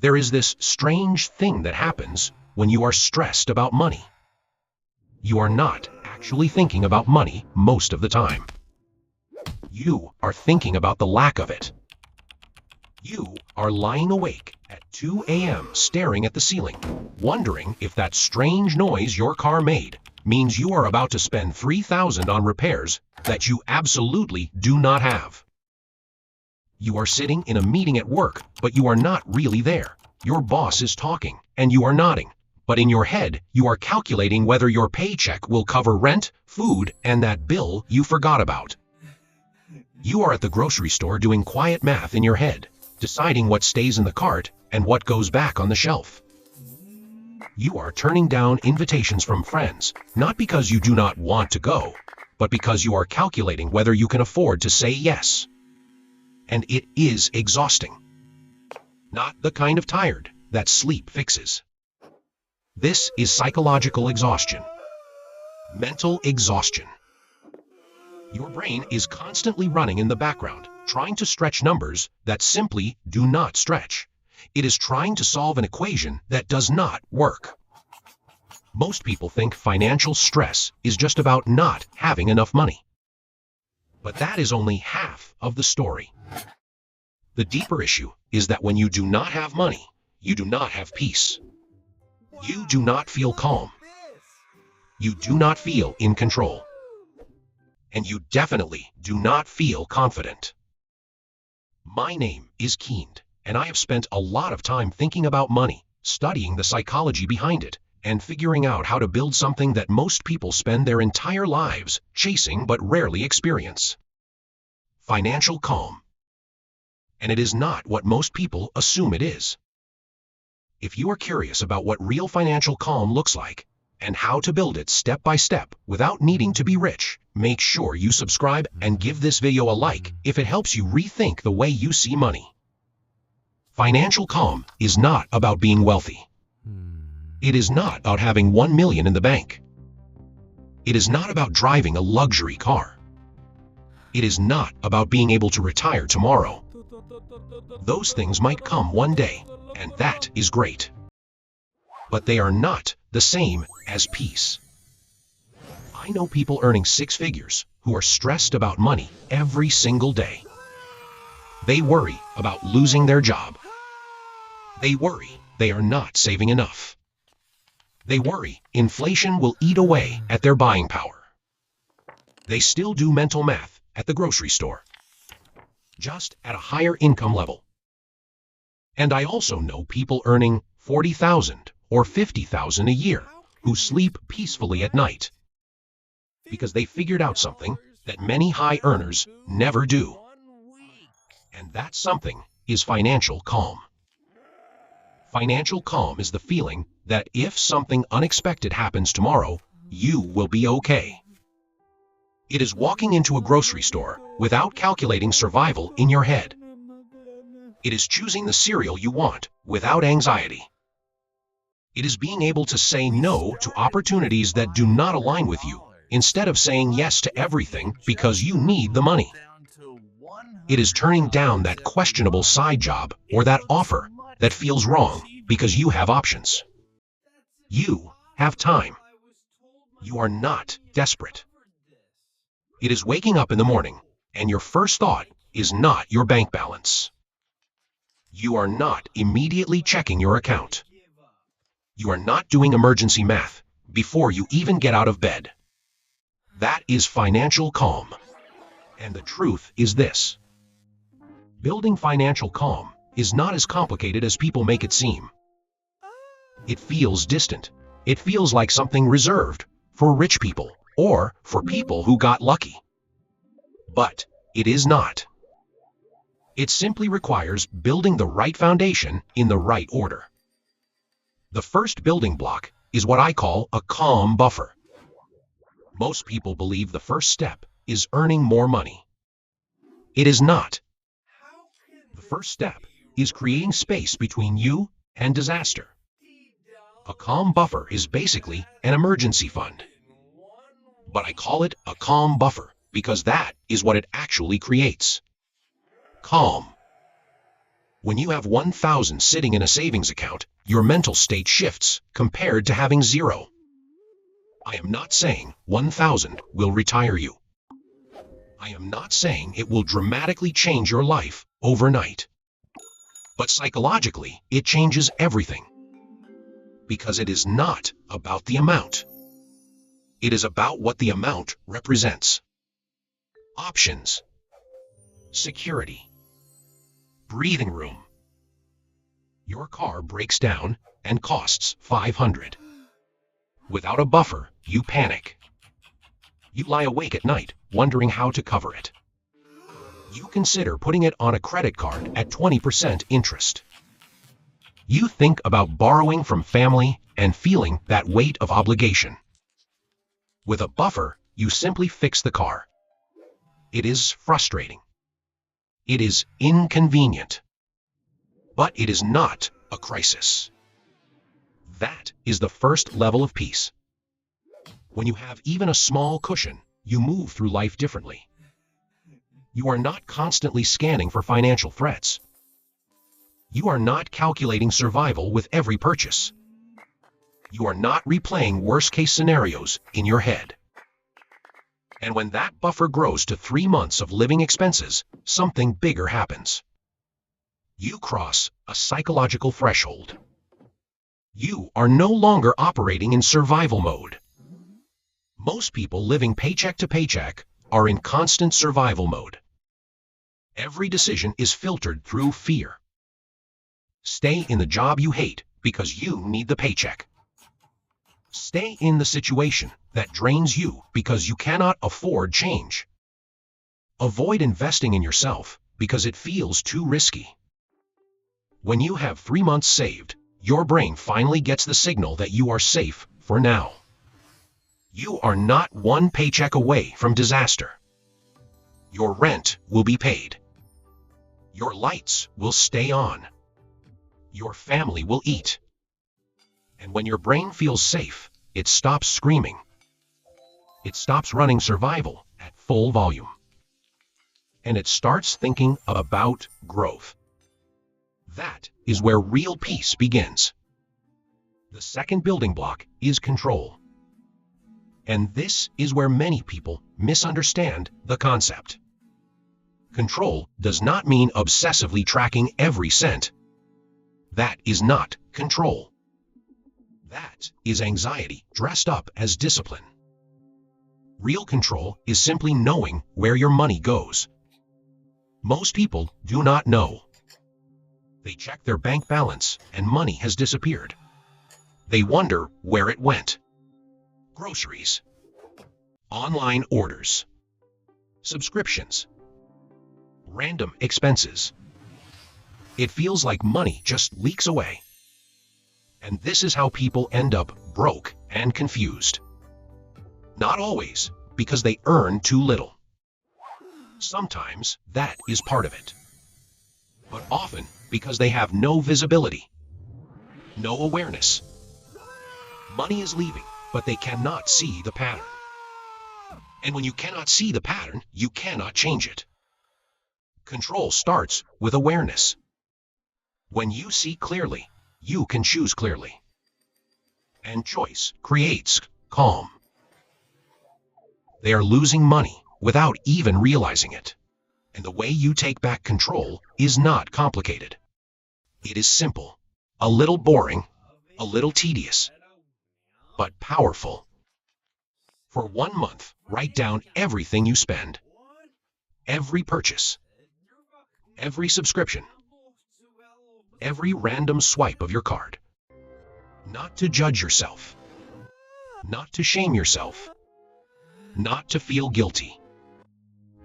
There is this strange thing that happens when you are stressed about money. You are not actually thinking about money most of the time. You are thinking about the lack of it. You are lying awake at 2 a.m. staring at the ceiling, wondering if that strange noise your car made means you are about to spend $3,000 on repairs that you absolutely do not have. You are sitting in a meeting at work, but you are not really there. Your boss is talking, and you are nodding. But in your head, you are calculating whether your paycheck will cover rent, food, and that bill you forgot about. You are at the grocery store doing quiet math in your head, deciding what stays in the cart and what goes back on the shelf. You are turning down invitations from friends, not because you do not want to go, but because you are calculating whether you can afford to say yes. And it is exhausting. Not the kind of tired that sleep fixes. This is psychological exhaustion. Mental exhaustion. Your brain is constantly running in the background, trying to stretch numbers that simply do not stretch. It is trying to solve an equation that does not work. Most people think financial stress is just about not having enough money. But that is only half of the story. The deeper issue is that when you do not have money, you do not have peace. You do not feel calm. You do not feel in control. And you definitely do not feel confident. My name is Keend, and I have spent a lot of time thinking about money, studying the psychology behind it, and figuring out how to build something that most people spend their entire lives chasing but rarely experience. Financial calm. And it is not what most people assume it is. If you are curious about what real financial calm looks like, and how to build it step by step without needing to be rich, make sure you subscribe and give this video a like if it helps you rethink the way you see money. Financial calm is not about being wealthy. It is not about having 1 million in the bank. It is not about driving a luxury car. It is not about being able to retire tomorrow. Those things might come one day, and that is great. But they are not the same as peace. I know people earning 6 figures who are stressed about money every single day. They worry about losing their job. They worry they are not saving enough. They worry inflation will eat away at their buying power. They still do mental math at the grocery store, just at a higher income level. And I also know people earning $40,000 or $50,000 a year who sleep peacefully at night because they figured out something that many high earners never do. And that something is financial calm. Financial calm is the feeling that if something unexpected happens tomorrow, you will be okay. It is walking into a grocery store without calculating survival in your head. It is choosing the cereal you want without anxiety. It is being able to say no to opportunities that do not align with you, instead of saying yes to everything because you need the money. It is turning down that questionable side job or that offer that feels wrong because you have options. You have time. You are not desperate. It is waking up in the morning, and your first thought is not your bank balance. You are not immediately checking your account. You are not doing emergency math before you even get out of bed. That is financial calm. And the truth is this: building financial calm is not as complicated as people make it seem. It feels distant. It feels like something reserved for rich people or for people who got lucky. But it is not. It simply requires building the right foundation in the right order. The first building block is what I call a calm buffer. Most people believe the first step is earning more money. It is not. The first step is creating space between you and disaster. A calm buffer is basically an emergency fund. But I call it a calm buffer because that is what it actually creates. Calm. When you have 1,000 sitting in a savings account, your mental state shifts compared to having zero. I am not saying 1,000 will retire you. I am not saying it will dramatically change your life overnight. But psychologically, it changes everything. Because it is not about the amount. It is about what the amount represents. Options. Security. Breathing room. Your car breaks down and costs $500. Without a buffer, you panic. You lie awake at night, wondering how to cover it. You consider putting it on a credit card at 20% interest. You think about borrowing from family and feeling that weight of obligation. With a buffer, you simply fix the car. It is frustrating. It is inconvenient. But it is not a crisis. That is the first level of peace. When you have even a small cushion, you move through life differently. You are not constantly scanning for financial threats. You are not calculating survival with every purchase. You are not replaying worst-case scenarios in your head. And when that buffer grows to 3 months of living expenses, something bigger happens. You cross a psychological threshold. You are no longer operating in survival mode. Most people living paycheck to paycheck are in constant survival mode. Every decision is filtered through fear. Stay in the job you hate because you need the paycheck. Stay in the situation that drains you because you cannot afford change. Avoid investing in yourself because it feels too risky. When you have 3 months saved, your brain finally gets the signal that you are safe for now. You are not 1 paycheck away from disaster. Your rent will be paid. Your lights will stay on. Your family will eat. And when your brain feels safe, it stops screaming. It stops running survival at full volume. And it starts thinking about growth. That is where real peace begins. The second building block is control. And this is where many people misunderstand the concept. Control does not mean obsessively tracking every cent. That is not control. That is anxiety dressed up as discipline. Real control is simply knowing where your money goes. Most people do not know. They check their bank balance and money has disappeared. They wonder where it went. Groceries, online orders, subscriptions, random expenses. It feels like money just leaks away. And this is how people end up broke and confused. Not always, because they earn too little. Sometimes that is part of it. But often because they have no visibility, no awareness. Money is leaving, but they cannot see the pattern. And when you cannot see the pattern, you cannot change it. Control starts with awareness. When you see clearly, you can choose clearly. And choice creates calm. They are losing money without even realizing it. And the way you take back control is not complicated. It is simple, a little boring, a little tedious, but powerful. For 1 month, write down everything you spend. Every purchase. Every subscription. Every random swipe of your card. Not to judge yourself. Not to shame yourself. Not to feel guilty.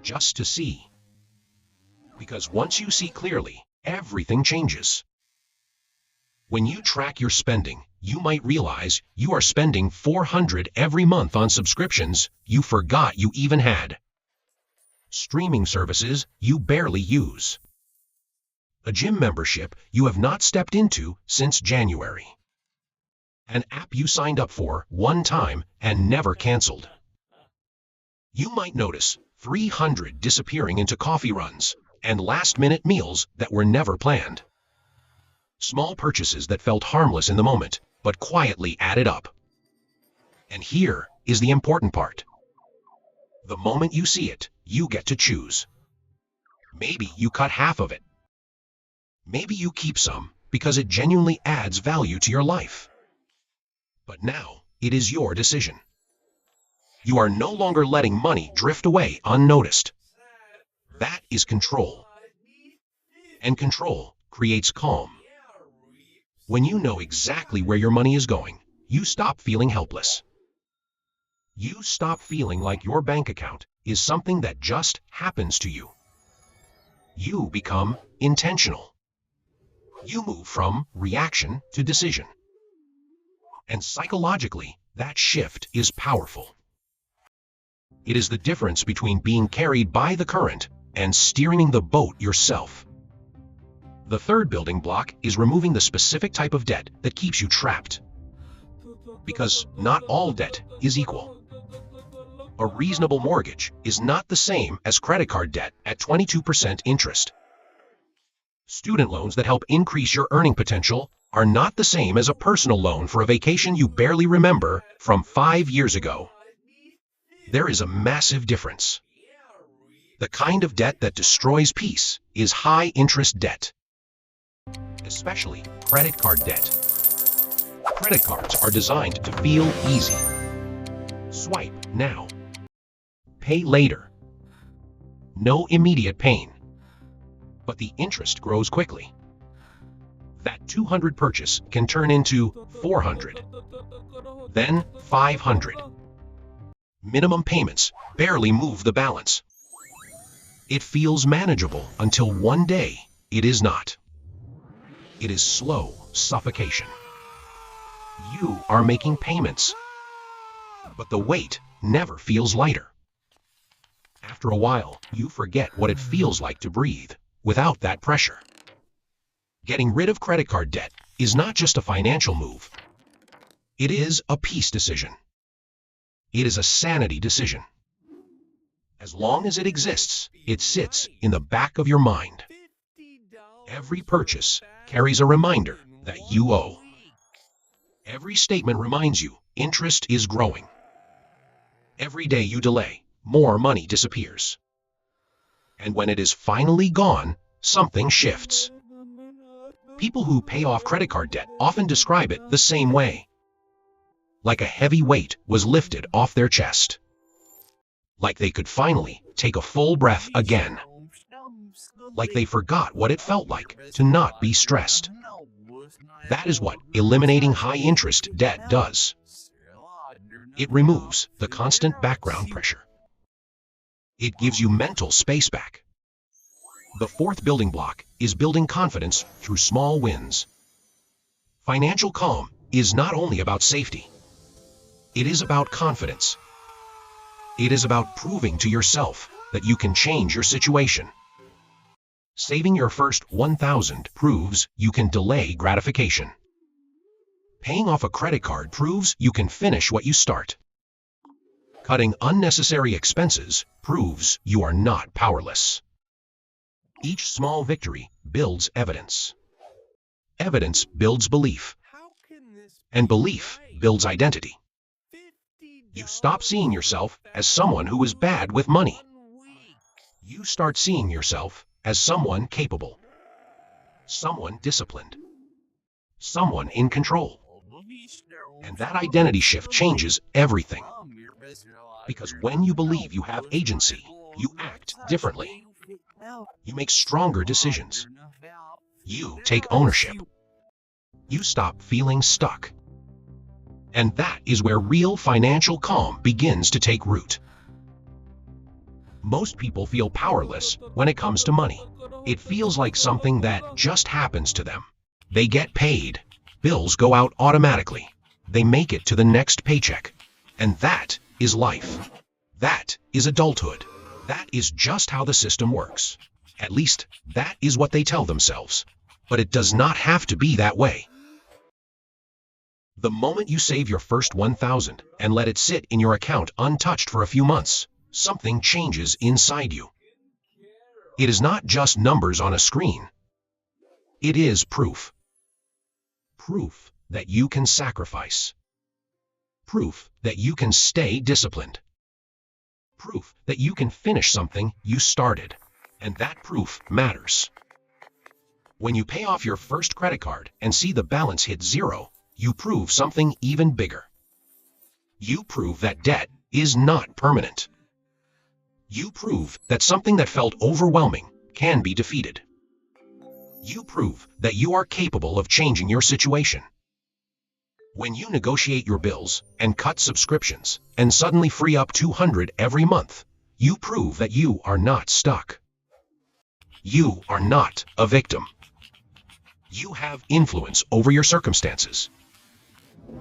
Just to see. Because once you see clearly, everything changes. When you track your spending, you might realize you are spending $400 every month on subscriptions you forgot you even had. Streaming services you barely use. A gym membership you have not stepped into since January. An app you signed up for one time and never canceled. You might notice $300 disappearing into coffee runs and last-minute meals that were never planned. Small purchases that felt harmless in the moment, but quietly added up. And here is the important part. The moment you see it, you get to choose. Maybe you cut half of it. Maybe you keep some because it genuinely adds value to your life. But now, it is your decision. You are no longer letting money drift away unnoticed. That is control. And control creates calm. When you know exactly where your money is going, you stop feeling helpless. You stop feeling like your bank account is something that just happens to you. You become intentional. You move from reaction to decision. And psychologically, that shift is powerful. It is the difference between being carried by the current and steering the boat yourself. The third building block is removing the specific type of debt that keeps you trapped. Because not all debt is equal. A reasonable mortgage is not the same as credit card debt at 22% interest. Student loans that help increase your earning potential are not the same as a personal loan for a vacation you barely remember from 5 years ago. There is a massive difference. The kind of debt that destroys peace is high-interest debt. Especially credit card debt. Credit cards are designed to feel easy. Swipe now. Pay later. No immediate pain. But the interest grows quickly. That $200 purchase can turn into $400. Then $500. Minimum payments barely move the balance. It feels manageable until one day it is not. It is slow suffocation. You are making payments, but the weight never feels lighter. After a while, you forget what it feels like to breathe without that pressure. Getting rid of credit card debt is not just a financial move. It is a peace decision. It is a sanity decision. As long as it exists, it sits in the back of your mind. Every purchase carries a reminder that you owe. Every statement reminds you interest is growing. Every day you delay, more money disappears. And when it is finally gone, something shifts. People who pay off credit card debt often describe it the same way. Like a heavy weight was lifted off their chest. Like they could finally take a full breath again. Like they forgot what it felt like to not be stressed. That is what eliminating high-interest debt does. It removes the constant background pressure. It gives you mental space back. The fourth building block is building confidence through small wins. Financial calm is not only about safety. It is about confidence. It is about proving to yourself that you can change your situation. Saving your first $1,000 proves you can delay gratification. Paying off a credit card proves you can finish what you start. Cutting unnecessary expenses proves you are not powerless. Each small victory builds evidence. Evidence builds belief. And belief builds identity. You stop seeing yourself as someone who is bad with money. You start seeing yourself as someone capable, someone disciplined, someone in control. And that identity shift changes everything. Because when you believe you have agency, you act differently. You make stronger decisions. You take ownership. You stop feeling stuck. And that is where real financial calm begins to take root. Most people feel powerless when it comes to money. It feels like something that just happens to them. They get paid. Bills go out automatically. They make it to the next paycheck. And that is life. That is adulthood. That is just how the system works. At least, that is what they tell themselves. But it does not have to be that way. The moment you save your first $1,000 and let it sit in your account untouched for a few months, something changes inside you. It is not just numbers on a screen. It is proof. Proof that you can sacrifice. Proof that you can stay disciplined. Proof that you can finish something you started. And that proof matters. When you pay off your first credit card and see the balance hit zero, you prove something even bigger. You prove that debt is not permanent. You prove that something that felt overwhelming can be defeated. You prove that you are capable of changing your situation. When you negotiate your bills and cut subscriptions and suddenly free up $200 every month, you prove that you are not stuck. You are not a victim. You have influence over your circumstances.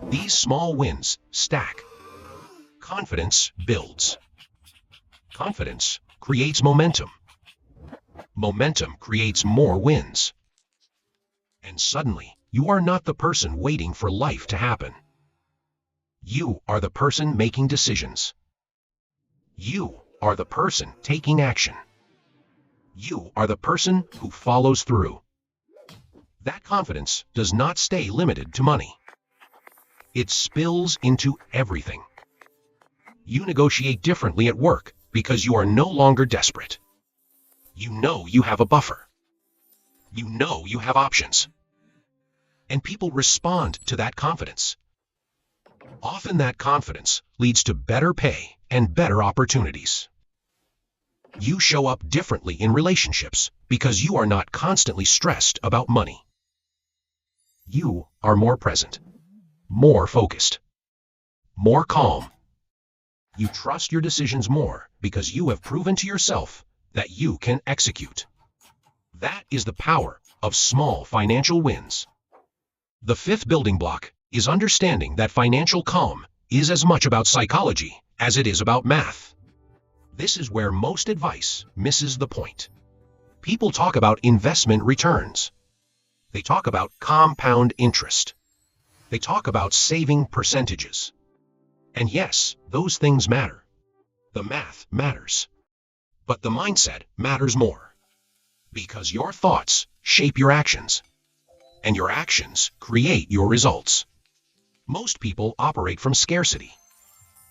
These small wins stack. Confidence builds. Confidence creates momentum. Momentum creates more wins. And suddenly, you are not the person waiting for life to happen. You are the person making decisions. You are the person taking action. You are the person who follows through. That confidence does not stay limited to money. It spills into everything. You negotiate differently at work because you are no longer desperate. You know you have a buffer. You know you have options. And people respond to that confidence. Often that confidence leads to better pay and better opportunities. You show up differently in relationships because you are not constantly stressed about money. You are more present, more focused, more calm. You trust your decisions more because you have proven to yourself that you can execute. That is the power of small financial wins. The fifth building block is understanding that financial calm is as much about psychology as it is about math. This is where most advice misses the point. People talk about investment returns. They talk about compound interest. They talk about saving percentages. And yes, those things matter. The math matters. But the mindset matters more. Because your thoughts shape your actions. And your actions create your results. Most people operate from scarcity.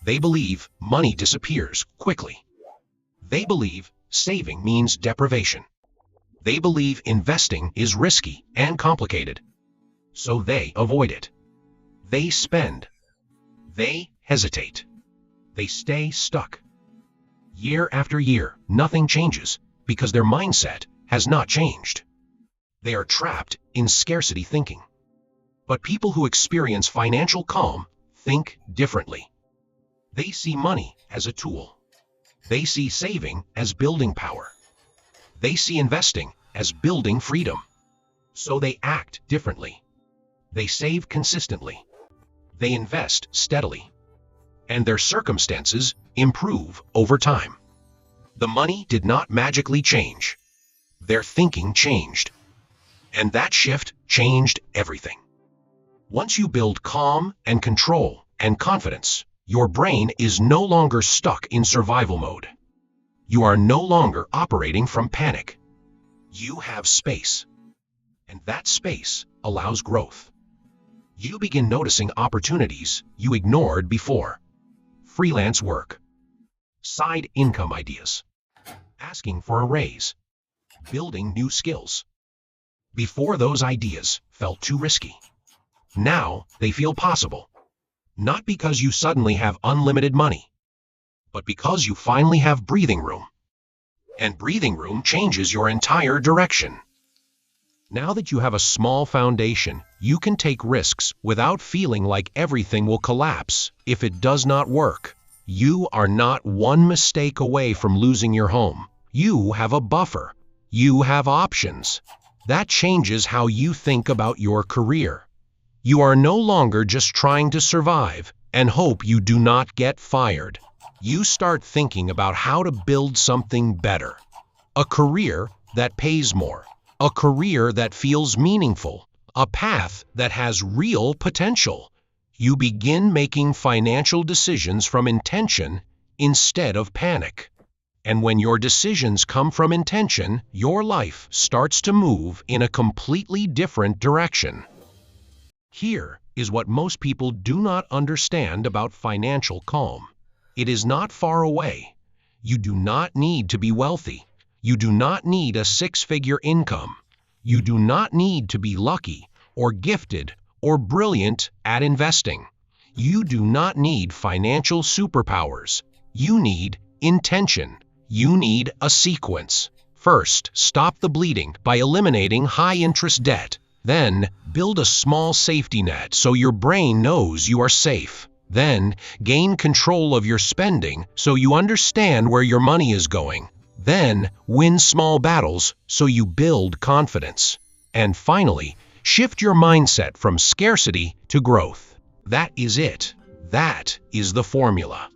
They believe money disappears quickly. They believe saving means deprivation. They believe investing is risky and complicated. So they avoid it. They spend. They hesitate. They stay stuck. Year after year, nothing changes because their mindset has not changed. They are trapped in scarcity thinking. But people who experience financial calm think differently. They see money as a tool. They see saving as building power. They see investing as building freedom. So they act differently. They save consistently. They invest steadily. And their circumstances improve over time. The money did not magically change. Their thinking changed. And that shift changed everything. Once you build calm and control and confidence, your brain is no longer stuck in survival mode. You are no longer operating from panic. You have space. And that space allows growth. You begin noticing opportunities you ignored before. Freelance work. Side income ideas. Asking for a raise. Building new skills. Before those ideas felt too risky. Now they feel possible. Not because you suddenly have unlimited money, but because you finally have breathing room. And breathing room changes your entire direction. Now that you have a small foundation, you can take risks without feeling like everything will collapse if it does not work. You are not one mistake away from losing your home. You have a buffer. You have options. That changes how you think about your career. You are no longer just trying to survive and hope you do not get fired. You start thinking about how to build something better. A career that pays more. A career that feels meaningful. A path that has real potential. You begin making financial decisions from intention instead of panic. And when your decisions come from intention, your life starts to move in a completely different direction. Here is what most people do not understand about financial calm. It is not far away. You do not need to be wealthy. You do not need a six-figure income. You do not need to be lucky or gifted or brilliant at investing. You do not need financial superpowers. You need intention. You need a sequence. First, stop the bleeding by eliminating high-interest debt. Then, build a small safety net so your brain knows you are safe. Then, gain control of your spending so you understand where your money is going. Then, win small battles so you build confidence. And finally, shift your mindset from scarcity to growth. That is it. That is the formula.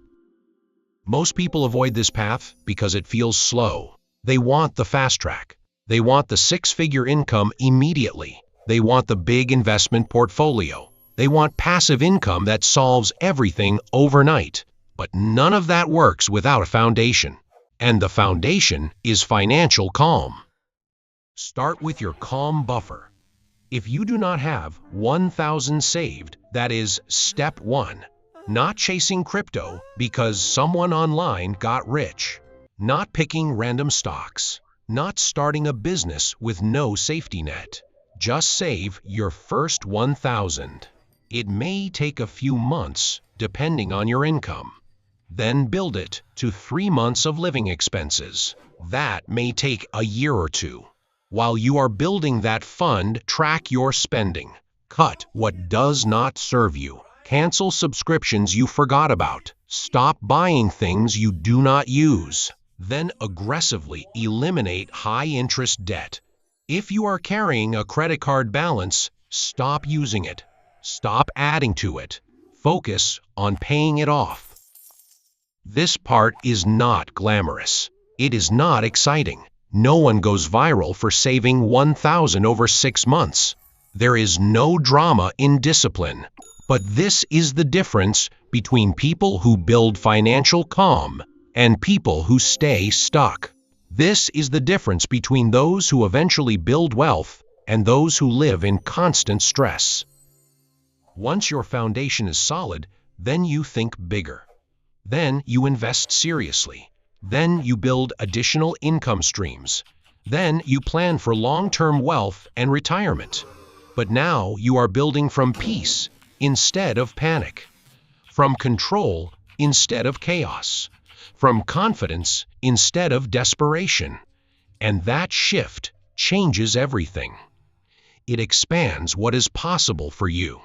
Most people avoid this path because it feels slow. They want the fast track. They want the six-figure income immediately. They want the big investment portfolio. They want passive income that solves everything overnight. But none of that works without a foundation. And the foundation is financial calm. Start with your calm buffer. If you do not have 1,000 saved, that is step 1. Not chasing crypto because someone online got rich. Not picking random stocks. Not starting a business with no safety net. Just save your first 1,000. It may take a few months, depending on your income. Then build it to 3 months of living expenses. That may take a year or two. While you are building that fund, track your spending. Cut what does not serve you. Cancel subscriptions you forgot about. Stop buying things you do not use. Then aggressively eliminate high-interest debt. If you are carrying a credit card balance, stop using it. Stop adding to it. Focus on paying it off. This part is not glamorous. It is not exciting. No one goes viral for saving 1,000 over 6 months. There is no drama in discipline. But this is the difference between people who build financial calm and people who stay stuck. This is the difference between those who eventually build wealth and those who live in constant stress. Once your foundation is solid, then you think bigger. Then you invest seriously. Then you build additional income streams. Then you plan for long-term wealth and retirement. But now you are building from peace instead of panic, from control instead of chaos, from confidence instead of desperation. And that shift changes everything. It expands what is possible for you.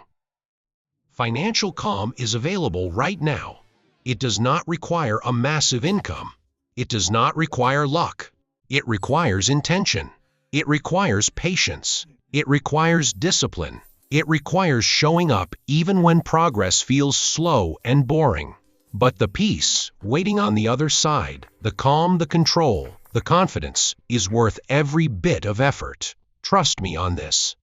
Financial calm is available right now. It does not require a massive income. It does not require luck. It requires intention. It requires patience. It requires discipline. It requires showing up even when progress feels slow and boring. But the peace waiting on the other side, the calm, the control, the confidence is worth every bit of effort. Trust me on this.